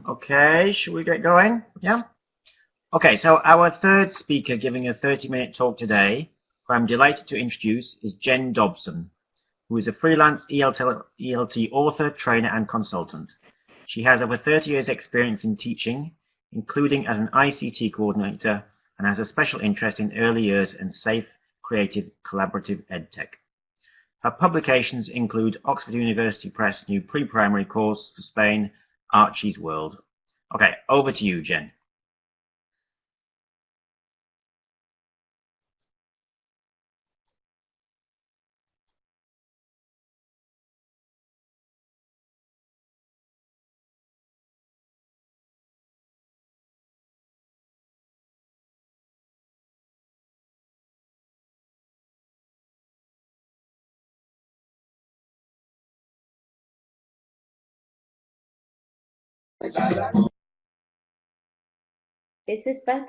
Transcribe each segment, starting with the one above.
Okay, should we get going? Yeah? Okay, so our third speaker giving a 30-minute talk today, who I'm delighted to introduce, is Jen Dobson, who is a freelance ELT author, trainer, and consultant. She has over 30 years' experience in teaching, including as an ICT coordinator, and has a special interest in early years and safe, creative, collaborative edtech. Her publications include Oxford University Press' new pre-primary course for Spain, Archie's World. Okay, over to you, Jen. Is this better?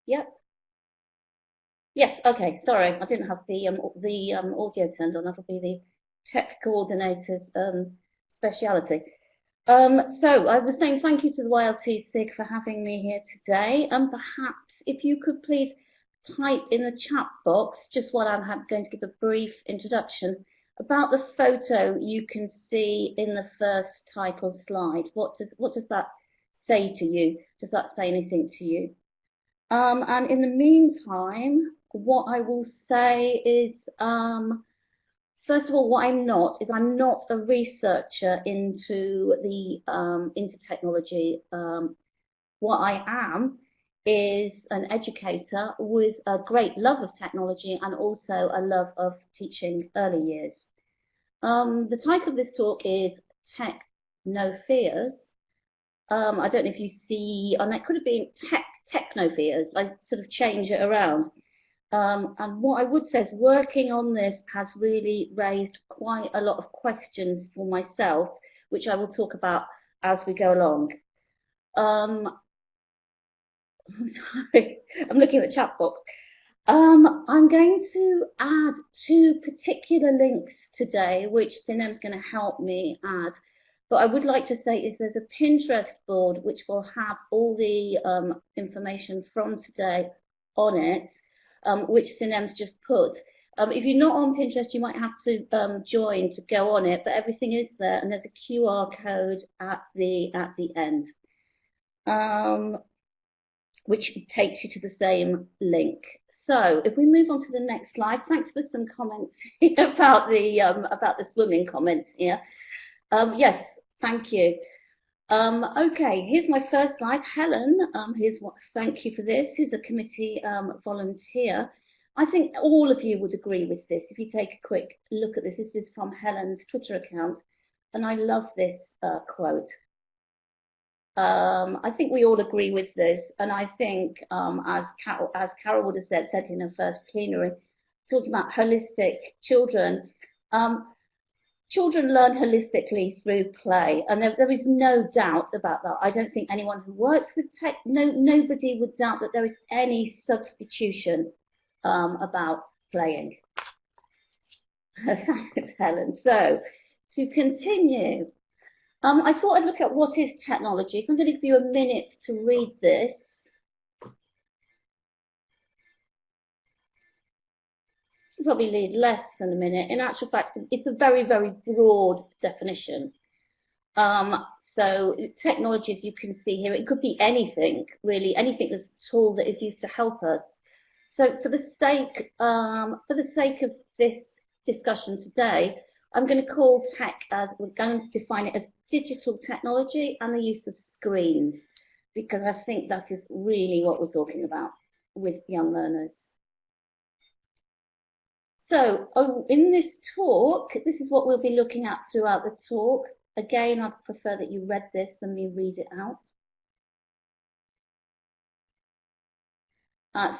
Yep. Yes. Okay. Sorry, I didn't have the audio turned on. That'll be the tech coordinator's speciality. So I was saying thank you to the YLTSIG for having me here today. Perhaps if you could please type in the chat box just while I'm going to give a brief introduction about the photo you can see in the first title slide. What does that say to you? Does that say anything to you? And in the meantime, what I will say is, first of all, what I'm not a researcher into technology. What I am is an educator with a great love of technology and also a love of teaching early years. The title of this talk is Tech No Fears. I don't know if you see, and that could have been Techno Fears. I sort of change it around. And what I would say is working on this has really raised quite a lot of questions for myself, which I will talk about as we go along. Sorry, I'm looking at the chat box. I'm going to add 2 particular links today, which Sinem's going to help me add. But I would like to say is there's a Pinterest board which will have all the information from today on it, which Sinem's just put. If you're not on Pinterest, you might have to join to go on it, but everything is there, and there's a QR code at the end, which takes you to the same link. So if we move on to the next slide, thanks for some comments about the swimming comments here. Yes, thank you. Okay, here's my first slide. Helen, thank you for this. Here's a committee volunteer. I think all of you would agree with this. If you take a quick look at this, this is from Helen's Twitter account, and I love this quote. I think we all agree with this, and I think, as Carol would have said in her first plenary, talking about holistic children, children learn holistically through play, and there is no doubt about that. I don't think anyone who works with tech, nobody would doubt that there is any substitution about playing. Thanks, Helen. So, to continue, I thought I'd look at what is technology. So I'm going to give you a minute to read this. Probably need less than a minute. In actual fact, it's a very, very broad definition. So technology, as you can see here, it could be anything, really, anything that's a tool that is used to help us. So for the sake of this discussion today, I'm going to call tech as, we're going to define it as digital technology and the use of screens, because I think that is really what we're talking about with young learners. So in this talk, this is what we'll be looking at throughout the talk. Again, I'd prefer that you read this than me read it out.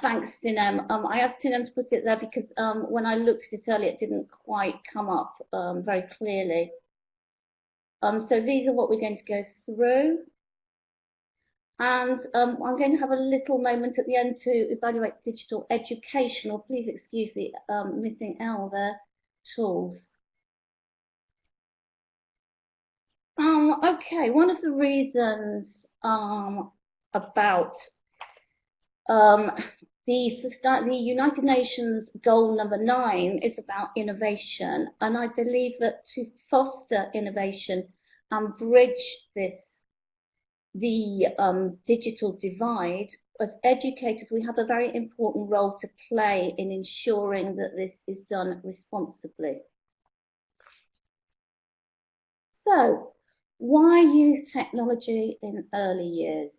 Thanks, Sinem. I asked Sinem to put it there because when I looked at it earlier, it didn't quite come up very clearly. So these are what we're going to go through. And I'm going to have a little moment at the end to evaluate digital education, or please excuse the missing L there, tools. Okay, one of the reasons about the United Nations goal number 9 is about innovation, and I believe that to foster innovation and bridge the digital divide, as educators we have a very important role to play in ensuring that this is done responsibly. So, why use technology in early years?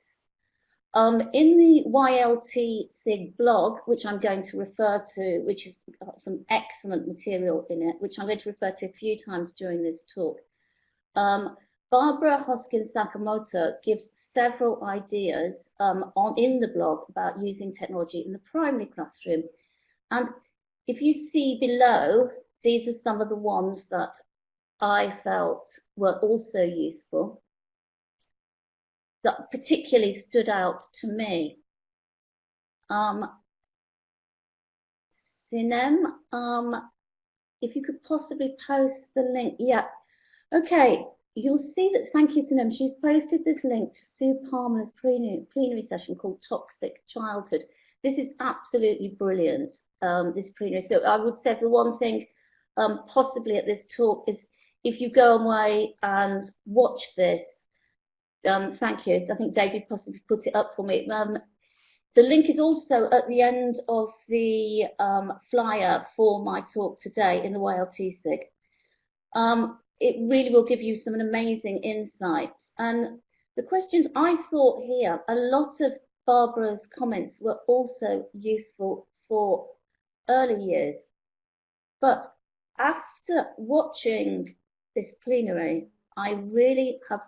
In the YLTSIG blog, which I'm going to refer to, which has got some excellent material in it, which I'm going to refer to a few times during this talk, Barbara Hoskin-Sakamoto gives several ideas in the blog about using technology in the primary classroom. And if you see below, these are some of the ones that I felt were also useful, that particularly stood out to me. Sinem, if you could possibly post the link. Yeah, okay, you'll see that, thank you Sinem, she's posted this link to Sue Palmer's plenary session called Toxic Childhood. This is absolutely brilliant, this plenary. So I would say the one thing possibly at this talk is if you go away and watch this, thank you. I think David possibly put it up for me. The link is also at the end of the flyer for my talk today in the YLTSIG. It really will give you some amazing insights. And the questions I thought here, a lot of Barbara's comments were also useful for early years. But after watching this plenary, I really have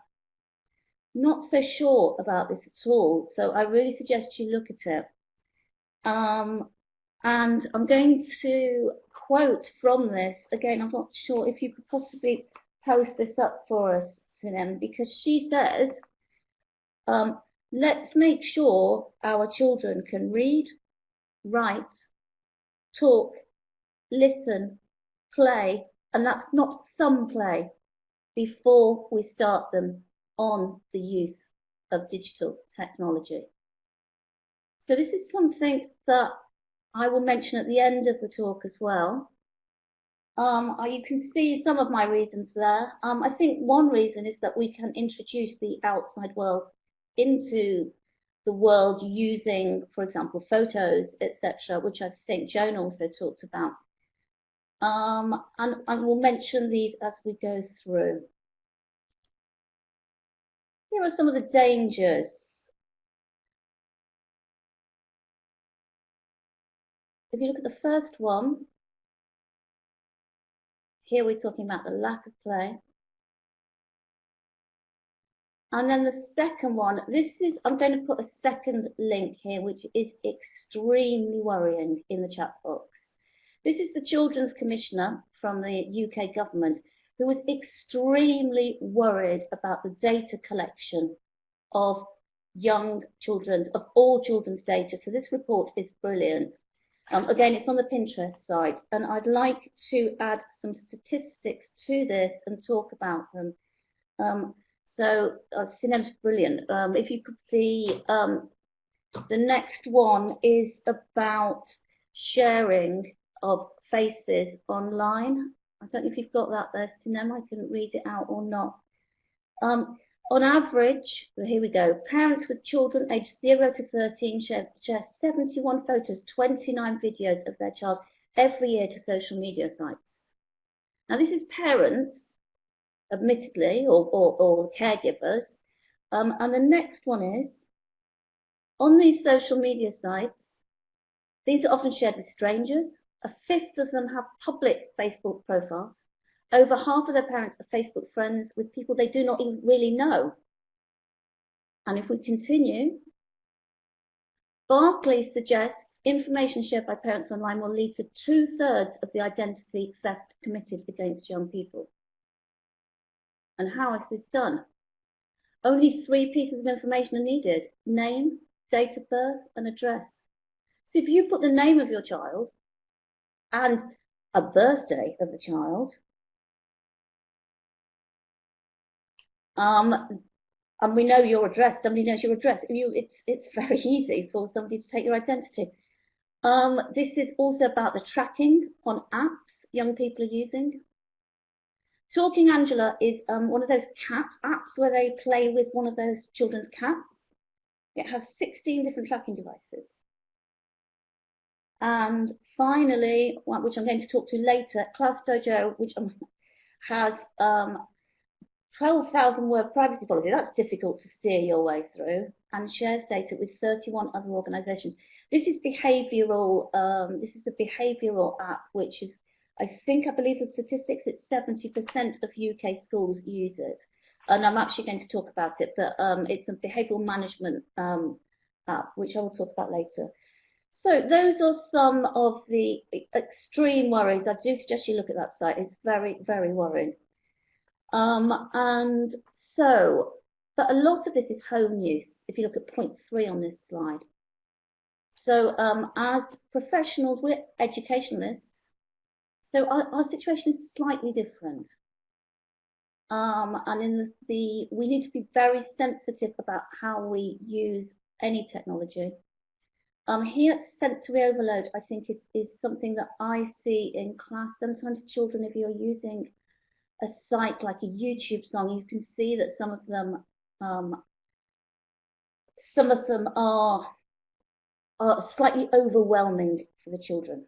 not so sure about this at all, so I really suggest you look at it. And I'm going to quote from this. Again, I'm not sure if you could possibly post this up for us, Sinem, because she says, let's make sure our children can read, write, talk, listen, play, and that's not some play, before we start them on the use of digital technology. So this is something that I will mention at the end of the talk as well. You can see some of my reasons there. I think one reason is that we can introduce the outside world into the world using, for example, photos, etc., which I think Joan also talked about. And I will mention these as we go through. Here are some of the dangers. If you look at the first one, here we're talking about the lack of play. And then the second one, this is, I'm going to put a second link here, which is extremely worrying in the chat box. This is the Children's Commissioner from the UK government, who was extremely worried about the data collection of young children, of all children's data. So this report is brilliant. Again, it's on the Pinterest site, and I'd like to add some statistics to this and talk about them. Sinem's brilliant. If you could see, the next one is about sharing of faces online. I don't know if you've got that there, Sinem. I couldn't read it out or not. On average, here we go, parents with children aged 0 to 13 share 71 photos, 29 videos of their child every year to social media sites. Now this is parents, admittedly, or caregivers. And the next one is, on these social media sites, these are often shared with strangers. A fifth of them have public Facebook profiles. Over half of their parents are Facebook friends with people they do not even really know. And if we continue, Barclays suggests information shared by parents online will lead to 2/3 of the identity theft committed against young people. And how is this done? Only 3 pieces of information are needed: name, date of birth, and address. So if you put the name of your child and a birthday of the child, and we know your address, somebody knows your address, it's very easy for somebody to take your identity. This is also about the tracking on apps young people are using. Talking Angela is one of those cat apps where they play with one of those children's cats. It has 16 different tracking devices. And finally, which I'm going to talk to later, Class Dojo, which has 12,000 word privacy policy. That's difficult to steer your way through, and shares data with 31 other organisations. This is behavioural. This is the behavioural app, which is, I believe the statistics, it's 70% of UK schools use it. And I'm actually going to talk about it, but it's a behavioural management app, which I will talk about later. So those are some of the extreme worries. I do suggest you look at that site. It's very, very worrying. And so, but a lot of this is home use, if you look at point 3 on this slide. So as professionals, we're educationalists, so our situation is slightly different. And we need to be very sensitive about how we use any technology. Here, sensory overload, I think, is something that I see in class. Sometimes children, if you're using a site like a YouTube song, you can see that some of them are slightly overwhelming for the children.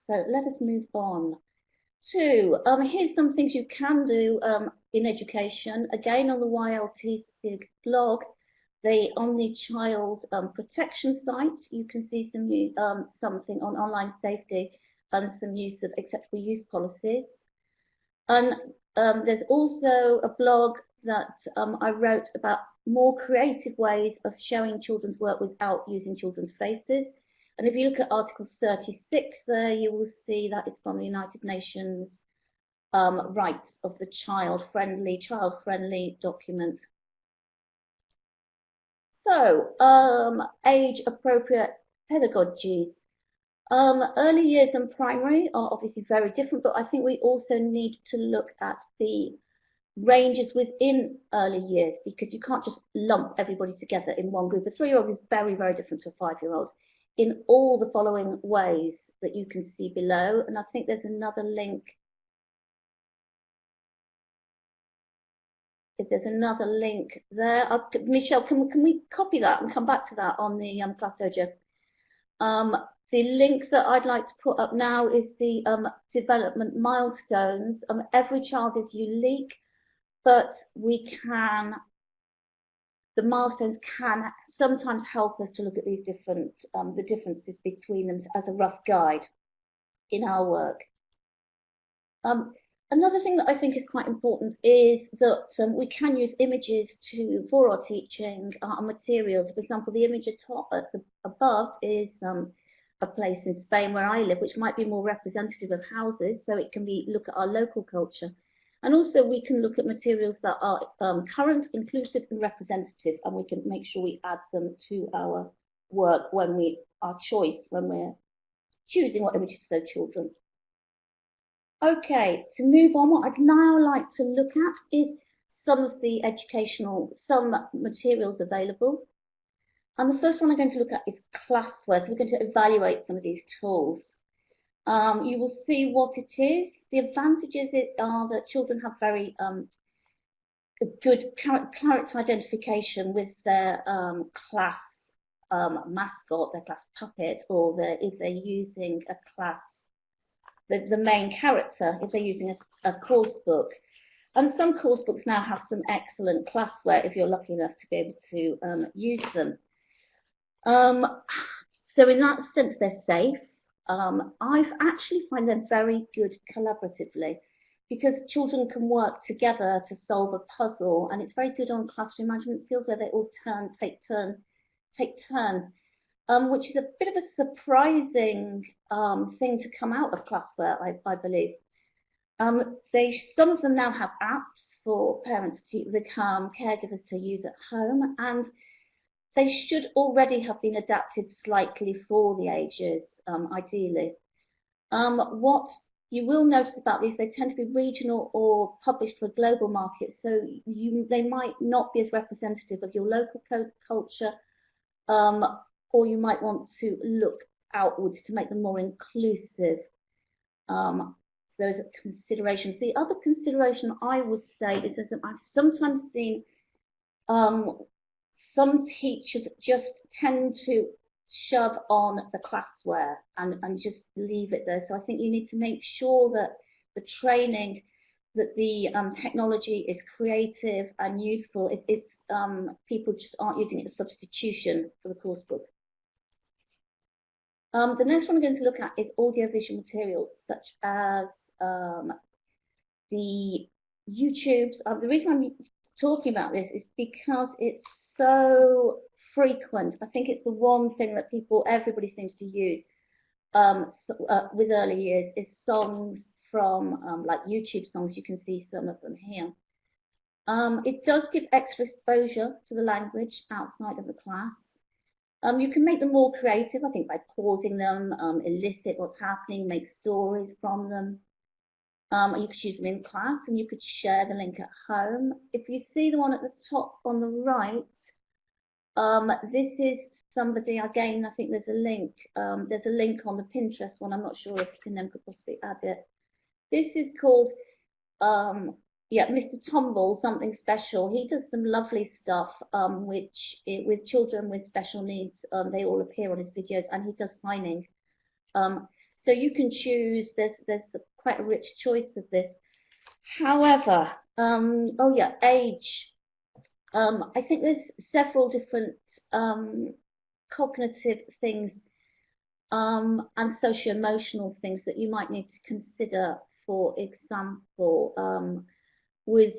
So let us move on to, here's some things you can do in education. Again, on the YLTSIG blog, on the child protection site, you can see something on online safety and some use of acceptable use policies. And there's also a blog that I wrote about more creative ways of showing children's work without using children's faces. And if you look at Article 36 there, you will see that it's from the United Nations Rights of the child-friendly document. So, age-appropriate pedagogies. Early years and primary are obviously very different, but I think we also need to look at the ranges within early years, because you can't just lump everybody together in one group. A 3-year-old is very, very different to a 5-year-old in all the following ways that you can see below. And I think there's another link. If there's another link there, Michelle, can we copy that and come back to that on the Class Dojo? The link that I'd like to put up now is the development milestones. Every child is unique, but the milestones can sometimes help us to look at these the differences between them as a rough guide in our work. Another thing that I think is quite important is that we can use images for our teaching materials. For example, the image above is a place in Spain where I live, which might be more representative of houses, so it can look at our local culture. And also we can look at materials that are current, inclusive and representative, and we can make sure we add them to our work when we're choosing what images to show children. Okay, to move on, what I'd now like to look at is some of the some materials available. And the first one I'm going to look at is classwork. So we're going to evaluate some of these tools. You will see what it is. The advantages are that children have very good character identification with their class mascot, their class puppet, or if they're using a class, the main character, if they're using a course book. And some course books now have some excellent classwork if you're lucky enough to be able to use them. So in that sense, they're safe. I've actually find them very good collaboratively, because children can work together to solve a puzzle, and it's very good on classroom management skills where they all take turn, which is a bit of a surprising thing to come out of classwork, I believe. Some of them now have apps for parents to become caregivers to use at home, and they should already have been adapted slightly for the ages, ideally. What you will notice about these, they tend to be regional or published for global markets, so they might not be as representative of your local culture, or you might want to look outwards to make them more inclusive. Those are considerations. The other consideration I would say is that I've sometimes seen some teachers just tend to shove on the classware and just leave it there. So I think you need to make sure that the training, that the technology is creative and useful. People just aren't using it as substitution for the course book. The next one we're going to look at is audiovisual materials, such as the YouTubes. The reason I'm talking about this is because it's so frequent. I think it's the one thing that everybody seems to use with early years is songs from like YouTube songs. You can see some of them here. It does give extra exposure to the language outside of the class. You can make them more creative, I think, by pausing them, elicit what's happening, make stories from them. You could use them in class, and you could share the link at home. If you see the one at the top on the right, this is somebody, again, I think there's a link. There's a link on the Pinterest one. I'm not sure if Sinem could possibly add it. This is called, Mr. Tumble, Something Special. He does some lovely stuff, with children with special needs. They all appear on his videos, and he does signing. So you can choose, there's quite a rich choice of this. However, age. I think there's several different cognitive things and socio-emotional things that you might need to consider. For example, with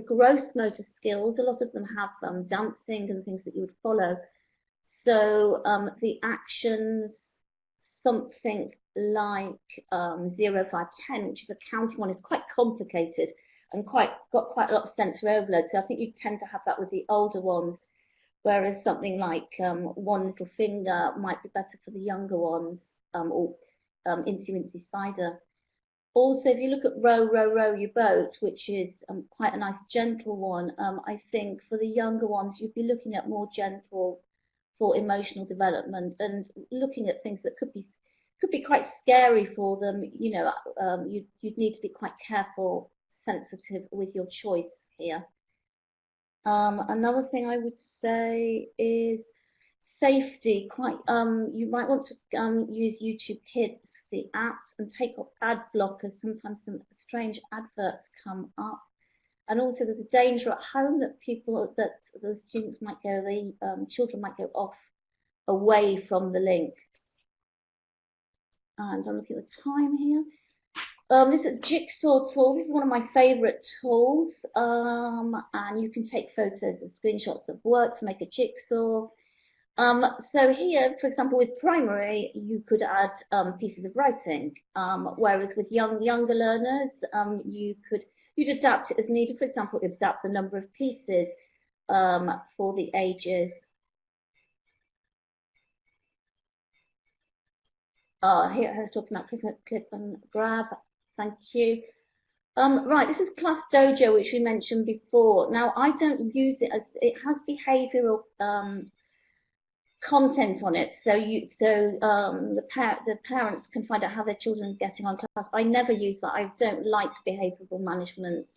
gross motor skills, a lot of them have dancing and things that you would follow. So the actions, something like 0, 5, 10, which is a counting one, is quite complicated and got quite a lot of sensory overload. So I think you tend to have that with the older ones, whereas something like one little finger might be better for the younger ones, or Incy Wincy Spider. Also, if you look at Row, Row, Row Your Boat, which is quite a nice gentle one, I think for the younger ones, you'd be looking at more gentle for emotional development and looking at things that could be quite scary for them. You know, you'd need to be quite careful, sensitive with your choice here. Another thing I would say is safety. You might want to use YouTube Kids, the app, and take off ad blockers. Sometimes some strange adverts come up, and also there's a danger at home that the students might go, children might go off away from the link. And I'm looking at the time here. This is a jigsaw tool. This is one of my favourite tools, and you can take photos and screenshots of work to make a jigsaw. So here, for example, with primary, you could add pieces of writing, whereas with younger learners, you'd adapt it as needed. For example, adapt the number of pieces for the ages. Here I was talking about click and grab. Thank you. Right, this is Class Dojo, which we mentioned before. Now, I don't use it as it has behavioural content on it, so the parents can find out how their children are getting on class. I never use that. I don't like behavioural management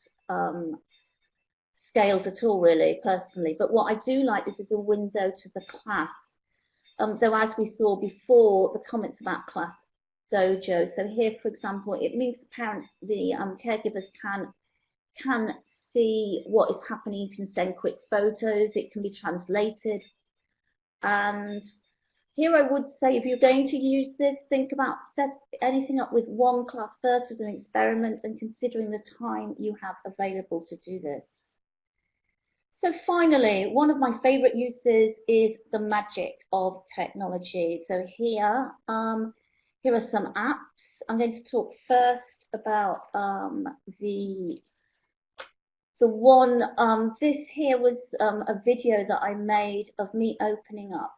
scales at all, really, personally. But what I do like is a window to the class. Though, as we saw before, the comments about Class Dojo. So here, for example, it means the caregivers can see what is happening. You can send quick photos. It can be translated. And here I would say, if you're going to use this, think about setting anything up with one class first as an experiment and considering the time you have available to do this. So finally, one of my favourite uses is the magic of technology. So here are some apps. I'm going to talk first about the the one, this here was a video that I made of me opening up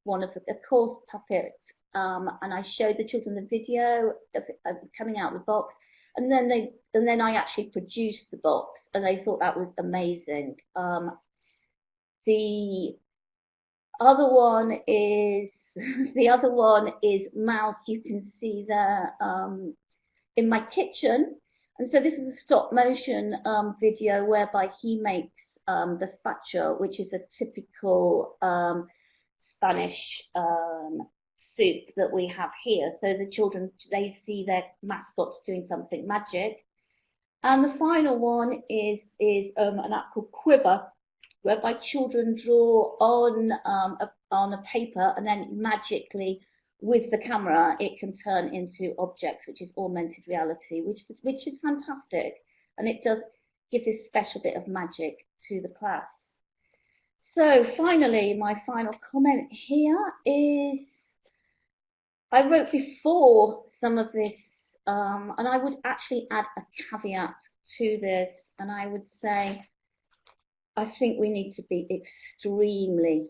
one of the course puppet, and I showed the children the video of coming out of the box, and then I actually produced the box, and they thought that was amazing. The other one is Mouse. You can see there in my kitchen. And so this is a stop motion video whereby he makes the spatcha, which is a typical Spanish soup that we have here. So the children, they see their mascots doing something magic. And the final one is an app called Quiver, whereby children draw on a paper, and then magically, with the camera, it can turn into objects, which is augmented reality, which is fantastic, and it does give this special bit of magic to the class. So finally, my final comment here is, I wrote before some of this, and I would actually add a caveat to this, and I would say, I think we need to be extremely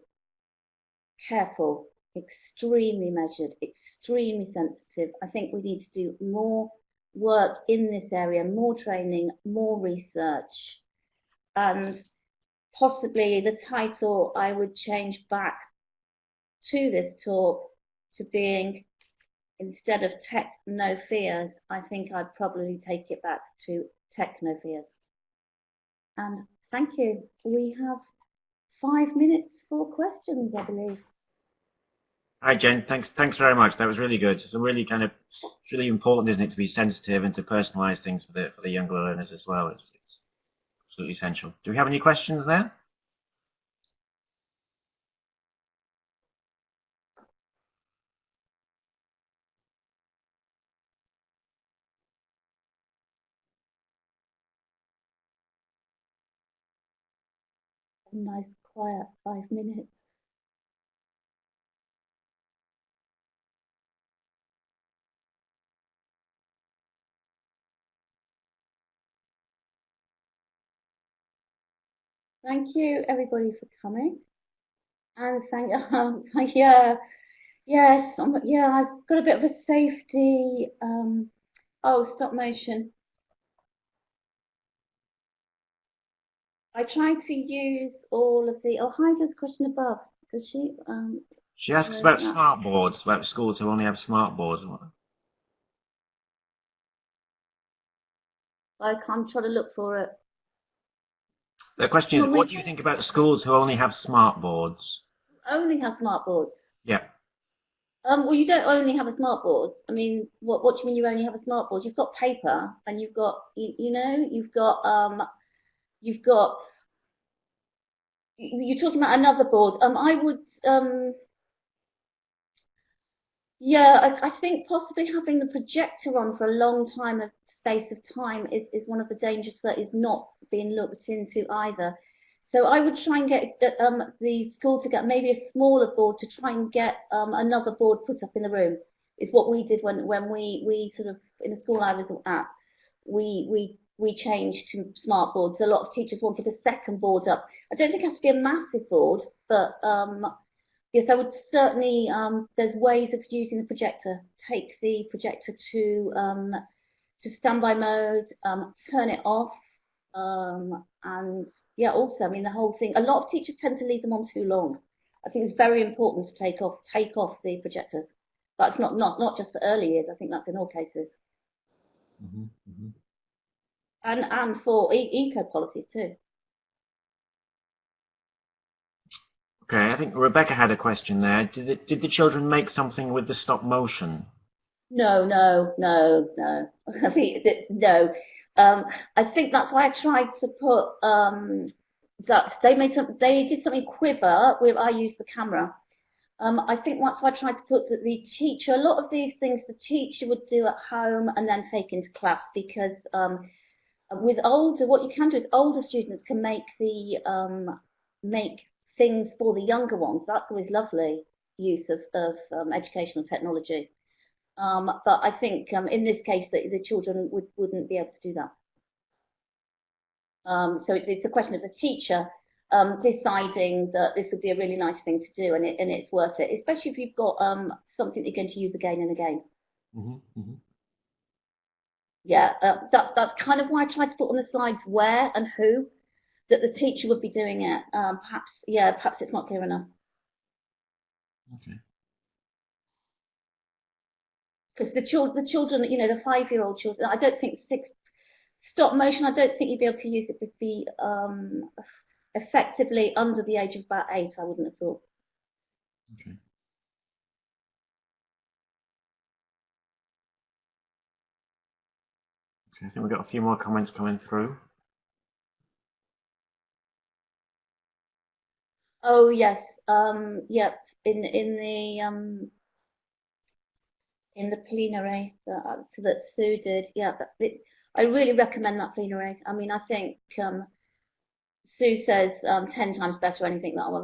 careful, extremely measured, extremely sensitive. I think we need to do more work in this area, more training, more research, and possibly the title I would change back to this talk to being, instead of Tech No Fears, I think I'd probably take it back to Tech No Fears. And thank you. We have 5 minutes for questions, I believe. Hi, Jen. Thanks very much. That was really good. It's it's really important, isn't it, to be sensitive and to personalize things for the younger learners as well. It's absolutely essential. Do we have any questions there? A nice, quiet 5 minutes. Thank you, everybody, for coming. And yeah, yes, yeah, I've got a bit of a safety. Oh, stop motion. I tried to use all of the. Oh, Heidi's question above. Does she? She asks about smart boards, about schools who only have smart boards. I'm trying to look for it. The question is, what do you think about schools who only have smart boards? Only have smart boards? Yeah. Well, you don't only have a smart board. I mean, what do you mean you only have a smart board? You've got paper, and you've got, you've got, you're talking about another board. I would, yeah, I think possibly having the projector on for a long space of time is one of the dangers that is not being looked into either. So I would try and get the school to get maybe a smaller board to try and get another board put up in the room. Is what we did when we sort of, in the school I was at, we changed to smart boards. A lot of teachers wanted a second board up. I don't think it has to be a massive board, but yes, I would certainly, there's ways of using the projector. Take the projector to standby mode, turn it off, and yeah, also, I mean, the whole thing, a lot of teachers tend to leave them on too long. I think it's very important to take off the projectors. That's not just for early years, I think that's in all cases. Mm-hmm, mm-hmm. And for eco policies too. Okay, I think Rebecca had a question there. Did the children make something with the stop motion? No. I think no. I think that's why I tried to put that they did something Quiver where I used the camera. I think that's why I tried to put that the teacher, a lot of these things the teacher would do at home and then take into class, because with what you can do is older students can make things for the younger ones. That's always lovely use of educational technology. But I think in this case that the children wouldn't be able to do that. So it's a question of the teacher deciding that this would be a really nice thing to do, and it's worth it, especially if you've got something you're going to use again and again. Mm-hmm, mm-hmm. Yeah, that's kind of why I tried to put on the slides where and who, that the teacher would be doing it. Perhaps it's not clear enough. Okay. Because the children, you know, the 5-year-old children, I don't think stop motion, I don't think you'd be able to use it with the effectively under the age of about 8, I wouldn't have thought. Okay. Okay, I think we've got a few more comments coming through. Oh yes, yep. In the plenary that Sue did, yeah. I really recommend that plenary. I mean, I think Sue says 10 times better anything that I would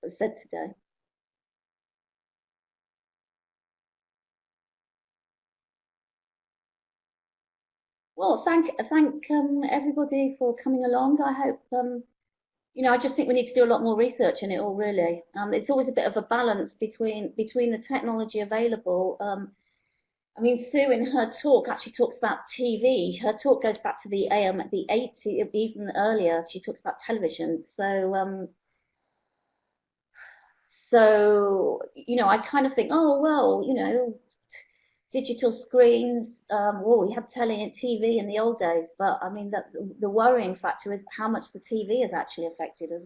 have said today. Well, thank everybody for coming along. I hope you know, I just think we need to do a lot more research in it all, really. It's always a bit of a balance between the technology available. I mean, Sue in her talk actually talks about TV. Her talk goes back to the 80s, even earlier. She talks about television. So you know, I kind of think, oh well, you know, digital screens. Well, we had telly and TV in the old days, but I mean, the worrying factor is how much the TV has actually affected us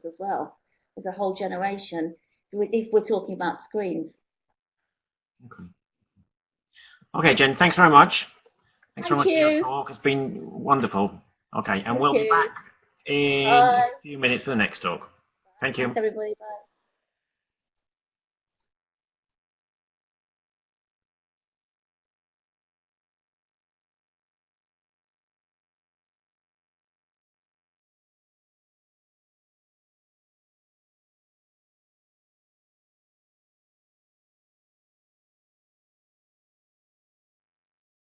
as well as a whole generation. If we're talking about screens. Okay. Okay, Jen, thanks very much. Thanks very Thank much for your you. talk. It's been wonderful. Okay, and Thank we'll be you. back in Bye. a few minutes for the next talk. Thank you. Thanks, everybody. Bye.